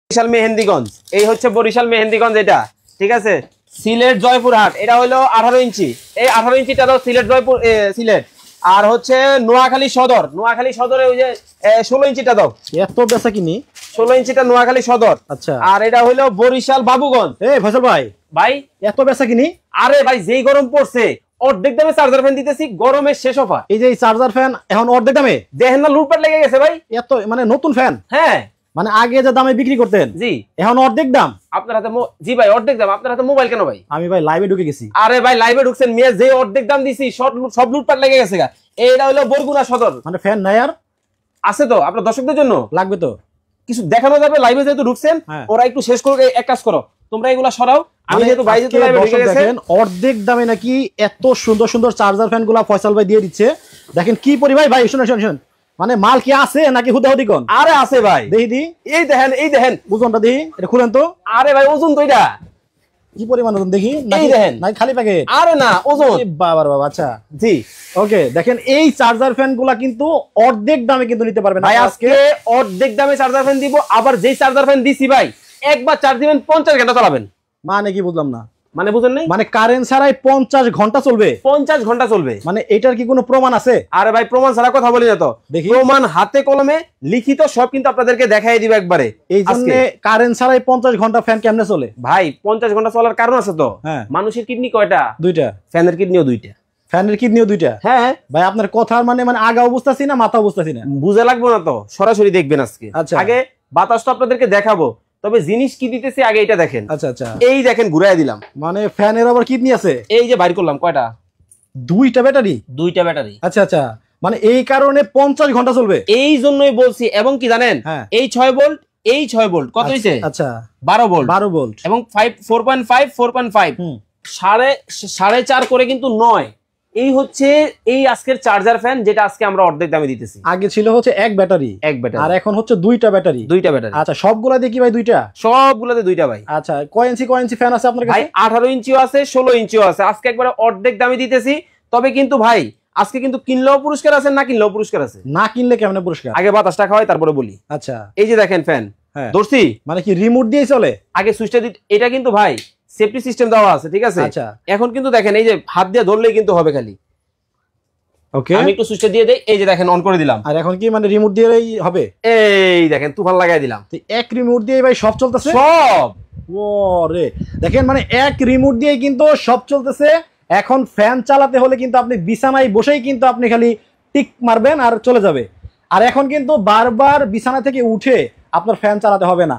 বরিশাল মেহেন্দিগঞ্জ, এই হচ্ছে বরিশাল মেহেন্দিগঞ্জ, এটা ঠিক আছে। সিলেট জয়পুরহাট, এটা হলো 18 ইঞ্চি, এই 18 ইঞ্চিটা দাও সিলেট জয়পুর সিলেট। আর হচ্ছে নোয়াখালী সদর, নোয়াখালী সদরে ওই যে 16 ইঞ্চিটা দাও। এত বেচা কিনি 16 ইঞ্চিটা নোয়াখালী সদর। আচ্ছা, আর এটা হলো বরিশাল বাবুগঞ্জ। এই ফয়সাল ভাই ভাই এত বেচা কিনি। আরে ভাই যেই গরম পড়ছে অর্ধেক দামে চার্জার ফ্যান দিতেছি, গরমের শেষ অফার। এই যে এই চার্জার ফ্যান এখন অর্ধেক দামে, দেখেন না লুটপাট লেগে গেছে ভাই। এত মানে নতুন ফ্যান, হ্যাঁ মানে আগে যে দামে বিক্রি করতেন জি এখন অর্ধেক দাম। আপনার হাতে জি ভাই অর্ধেক দাম। আপনার হাতে মোবাইল কেন ভাই? আমি ভাই লাইভে ঢুকে গেছি। আরে ভাই লাইভে ঢুকছেন মেয়ে, যে অর্ধেক দাম দিছি সব লুটপাট লেগে গেছে গা। এইটা হলো বরগুনা সদর। মানে ফ্যান নাই আর আছে তো আপনার দর্শকদের জন্য লাগবে তো কিছু দেখানো যাবে। লাইভে যেহেতু ঢুকছেন ওরা একটু শেষ করে এক কাজ করো, তোমরা এগুলা সরাও। আমি যেহেতু ভাই যেহেতু লাইভে ঢুকে গেছে, দেখেন অর্ধেক দামে নাকি এত সুন্দর সুন্দর চার্জার ফ্যান গুলা ফয়সাল ভাই দিয়ে দিচ্ছে। দেখেন কি পরিমাণ ভাই, শুনুন শুনুন শুনুন, মানে মাল কি আছে নাকি হুদাহুদি কোন? আরে আছে ভাই, দেখি দি, এই দেখেন এই দেখেন ওজনটা দেখি, এটা খুলেন তো। আরে ভাই ওজন তো এটা কি পরিমাণ ওজন দেখি, এই দেখেন নাই খালি প্যাকেট। আরে না ওজন, বাবার বাবা। আচ্ছা জি ওকে, দেখেন এই চার্জার ফ্যান গুলা কিন্তু অর্ধেক দামে কিন্তু নিতে পারবেন ভাই। আজকে অর্ধেক দামে চার্জার ফ্যান দিব। আবার যেই চার্জার ফ্যান দিছি ভাই একবার চার্জ দিবেন 50 ঘন্টা চালাবেন। মানে কি বুঝলাম না, মানে বুঝেন নাই? মানে কারেন্ট ছাড়াই 50 ঘন্টা চলবে? 50 ঘন্টা চলবে। মানে এটার কি কোনো প্রমাণ আছে? আরে ভাই প্রমাণ ছাড়া কথা বলি না তো, প্রমাণ হাতে কলমে লিখিত সব কিন্তু আপনাদেরকে দেখাই দিব একবারে। এই জন্য কারেন্ট ছাড়াই 50 ঘন্টা ফ্যান কেমনে চলে ভাই? 50 ঘন্টা চলার কারণ আছে তো। মানুষের কিডনি কয়টা? দুইটা। ফ্যানের কিডনিও দুইটা। ফ্যানের কিডনিও দুইটা? হ্যাঁ ভাই, আপনার কথার মানে মানে আগাও বুঝতাছি না মাথাও বুঝতাছি না। বুঝে লাগবো না তো, সরাসরি দেখবেন আজকে। আগে বাতাসটা আপনাদেরকে দেখাবো, তবে জিনিস কি দিতেছি আগে এটা দেখেন। আচ্ছা আচ্ছা, এই দেখেন ঘুরাই দিলাম। মানে ফ্যানের আবার কিডনি আছে? এই যে বাইর করলাম। কয়টা? দুইটা ব্যাটারি। দুইটা ব্যাটারি। আচ্ছা আচ্ছা, মানে এই কারণে 50 ঘন্টা চলবে। এই জন্যই বলছি। এবং কি জানেন, এই 6 ভোল্ট, এই 6 ভোল্ট কত হইছে? আচ্ছা 12 ভোল্ট। 12 ভোল্ট এবং 4.5 4.5 4.5 করে কিন্তু 9। এই হচ্ছে এই আজকের চার্জার ফ্যান, যেটা আজকে আমরা অর্ধেক দামে দিতেছি। আগে ছিল হচ্ছে এক ব্যাটারি, আর এখন হচ্ছে দুইটা ব্যাটারি। দুইটা ব্যাটারি। আচ্ছা সবগুলাতে কি ভাই দুইটা? সবগুলাতে দুইটা ভাই। আচ্ছা কয় ইঞ্চি ফ্যান আছে আপনার কাছে? ভাই 18 ইঞ্চিও আছে, 16 ইঞ্চিও আছে। আজকে একবারে অর্ধেক দামে দিতেছি। তবে কিন্তু ভাই আজকে কিন্তু কিনলেও পুরস্কার আছে, না কিনলেও পুরস্কার আছে। না কিনলে কেমনে পুরস্কার? আগে বাতাসটা খাওয়াই তারপরে বলি। আচ্ছা এই যে দেখেন ফ্যান ধরছি, মানে কি রিমোট দিয়ে চলে? আগে সুইচটা দিতে, এটা কিন্তু ভাই সেফটি সিস্টেম দেওয়া আছে, ঠিক আছে? আচ্ছা এখন কিন্তু দেখেন এই যে হাত দিয়ে ধরলেই কিন্তু হবে খালি। ওকে আমি একটু সুইচটা দিয়ে দেই, এই যে দেখেন অন করে দিলাম। আর এখন কি মানে রিমোট দিয়েই হবে? এই দেখেন তুফান লাগাই দিলাম। এক রিমোট দিয়ে ভাই সব চলতেছে সব। ওরে দেখেন, মানে এক রিমোট দিয়ে কিন্তু সব চলতেছে। এখন ফ্যান চালাতে হলে কিন্তু আপনি বিছানায় বসেই কিন্তু আপনি খালি টিক মারবেন আর চলে যাবে। আর এখন কিন্তু বারবার বিছানা থেকে উঠে আপনার ফ্যান চালাতে হবে না।